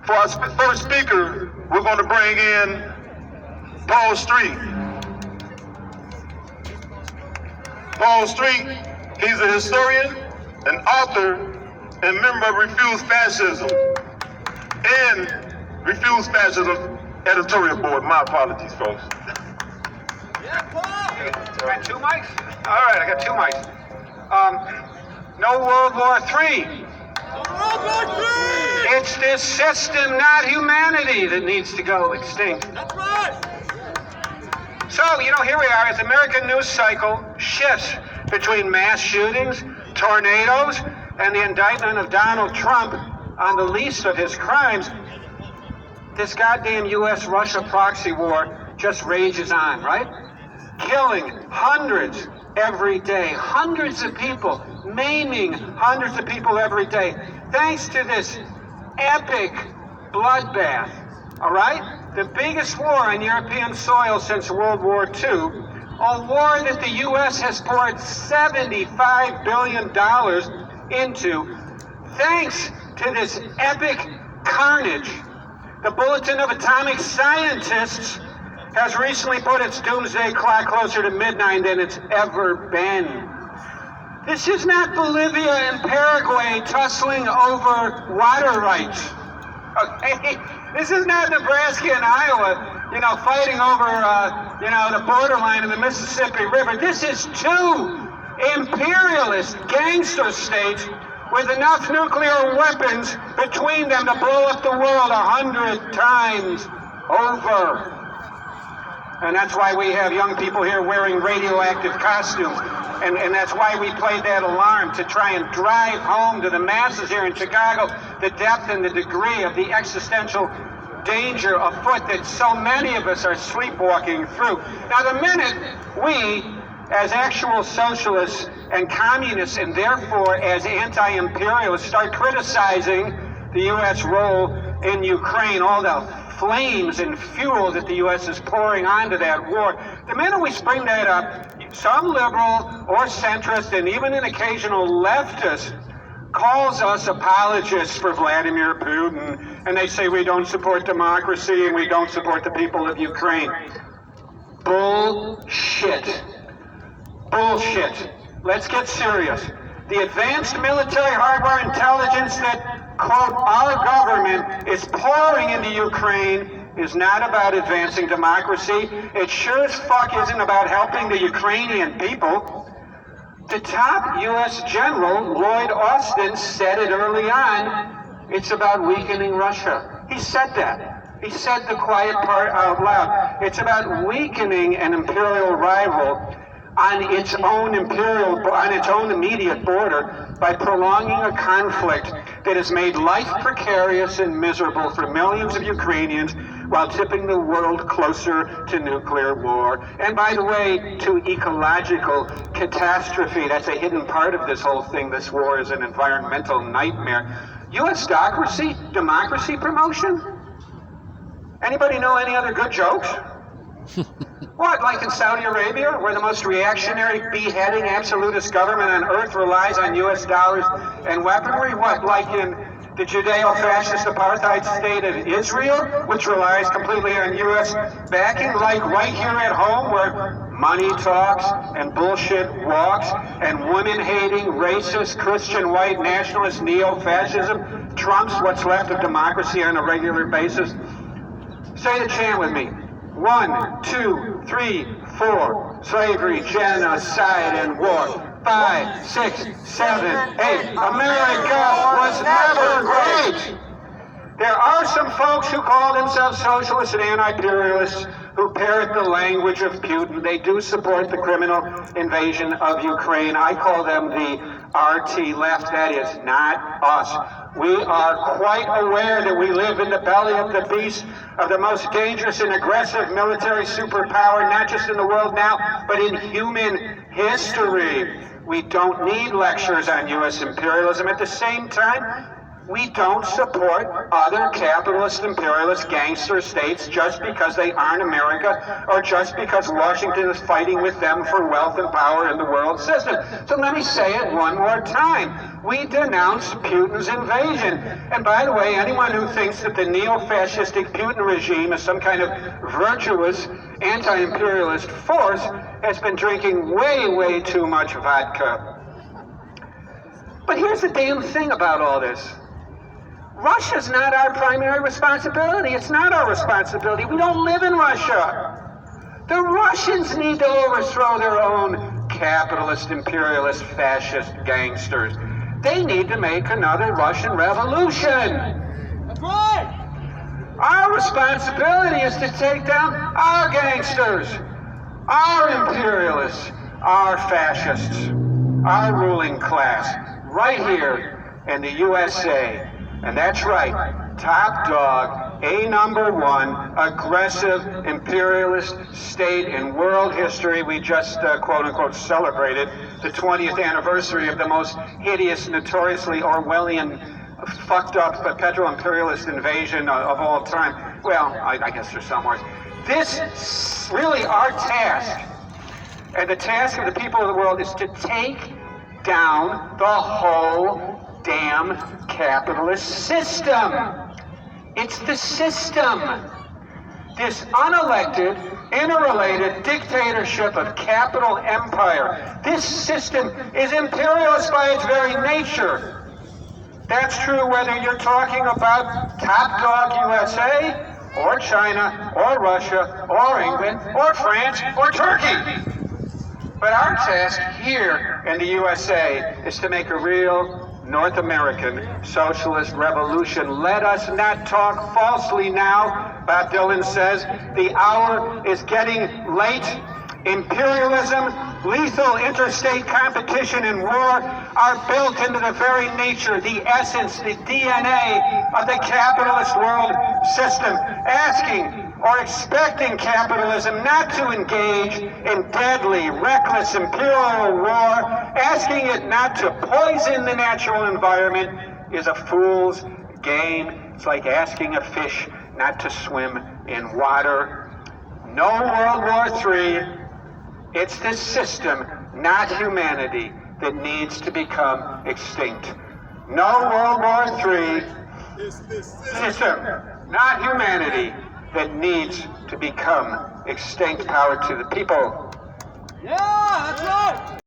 For our first speaker, we're going to bring in Paul Street. Paul Street, he's a historian, an author, and member of Refuse Fascism and Refuse Fascism editorial board. My apologies, folks. Yeah, Paul! Got two mics? All right, I got two mics. No World War III. World War III! It's this system, not humanity, that needs to go extinct. That's right! So, here we are as the American news cycle shifts between mass shootings, tornadoes, and the indictment of Donald Trump on the least of his crimes. This goddamn U.S.-Russia proxy war just rages on, right? Killing hundreds every day, hundreds of people, maiming hundreds of people every day, thanks to this epic bloodbath, all right? The biggest war on European soil since World War II, a war that the U.S. has poured $75 billion into, thanks to this epic carnage. The Bulletin of Atomic Scientists has recently put its doomsday clock closer to midnight than it's ever been. This is not Bolivia and Paraguay tussling over water rights. Okay? This is not Nebraska and Iowa, fighting over, the borderline of the Mississippi River. This is two imperialist gangster states with enough nuclear weapons between them to blow up the world 100 times over. And that's why we have young people here wearing radioactive costumes. And that's why we played that alarm, to try and drive home to the masses here in Chicago the depth and the degree of the existential danger afoot that so many of us are sleepwalking through. Now, the minute we, as actual socialists and communists, and therefore as anti-imperialists, start criticizing the U.S. role in Ukraine, all the flames and fuel that the U.S. is pouring onto that war, the minute we bring that up, some liberal or centrist and even an occasional leftist calls us apologists for Vladimir Putin, and they say we don't support democracy and we don't support the people of Ukraine. Bullshit. Bullshit. Let's get serious. The advanced military hardware intelligence that, quote, our government is pouring into Ukraine is not about advancing democracy. It sure as fuck isn't about helping the Ukrainian people. The top U.S. General, Lloyd Austin, said it early on. It's about weakening Russia. He said that. He said the quiet part out loud. It's about weakening an imperial rival on its own immediate border by prolonging a conflict that has made life precarious and miserable for millions of Ukrainians while tipping the world closer to nuclear war. And by the way, to ecological catastrophe. That's a hidden part of this whole thing. This war is an environmental nightmare. U.S. democracy promotion? Anybody know any other good jokes? What, like in Saudi Arabia, where the most reactionary, beheading, absolutist government on earth relies on U.S. dollars and weaponry? What, like in the Judeo-fascist apartheid state of Israel, which relies completely on U.S. backing? Like right here at home, where money talks and bullshit walks and women-hating, racist, Christian, white, nationalist, neo-fascism trumps what's left of democracy on a regular basis? Say the chant with me. 1, 2, 3, 4. Slavery, genocide, and war. 5, 6, 7, 8. America was never great. There are some folks who call themselves socialists and anti-imperialists who parrot the language of Putin. They do support the criminal invasion of Ukraine. I call them the RT left. That is not us. We are quite aware that we live in the belly of the beast of the most dangerous and aggressive military superpower, not just in the world now, but in human history. We don't need lectures on U.S. imperialism. At the same time, We don't support other capitalist, imperialist, gangster states just because they aren't America or just because Washington is fighting with them for wealth and power in the world system. So let me say it one more time. We denounce Putin's invasion. And by the way, anyone who thinks that the neo-fascistic Putin regime is some kind of virtuous anti-imperialist force has been drinking way, way too much vodka. But here's the damn thing about all this. Russia's not our primary responsibility. It's not our responsibility. We don't live in Russia. The Russians need to overthrow their own capitalist, imperialist, fascist gangsters. They need to make another Russian revolution. That's right. Our responsibility is to take down our gangsters, our imperialists, our fascists, our ruling class, right here in the USA. And that's right, top dog, #1, aggressive imperialist state in world history. We just, quote-unquote, celebrated the 20th anniversary of the most hideous, notoriously Orwellian, fucked up petro-imperialist invasion of all time. Well, I guess there's some worse. This really our task, and the task of the people of the world, is to take down the whole damn capitalist system. It's the system. This unelected, interrelated dictatorship of capital empire. This system is imperialist by its very nature. That's true whether you're talking about top dog USA, or China, or Russia, or England, or France, or Turkey. But our task here in the USA is to make a real North American socialist revolution. Let us not talk falsely now. Bob Dylan says the hour is getting late. Imperialism, lethal interstate competition, and war are built into the very nature, the essence, the DNA of the capitalist world system, asking or expecting capitalism not to engage in deadly, reckless imperial war, asking it not to poison the natural environment is a fool's game. It's like asking a fish not to swim in water. No World War III. It's the system, not humanity, that needs to become extinct. No World War III. It's the System, not humanity, that needs to become extinct. Power to the people. Yeah, that's right.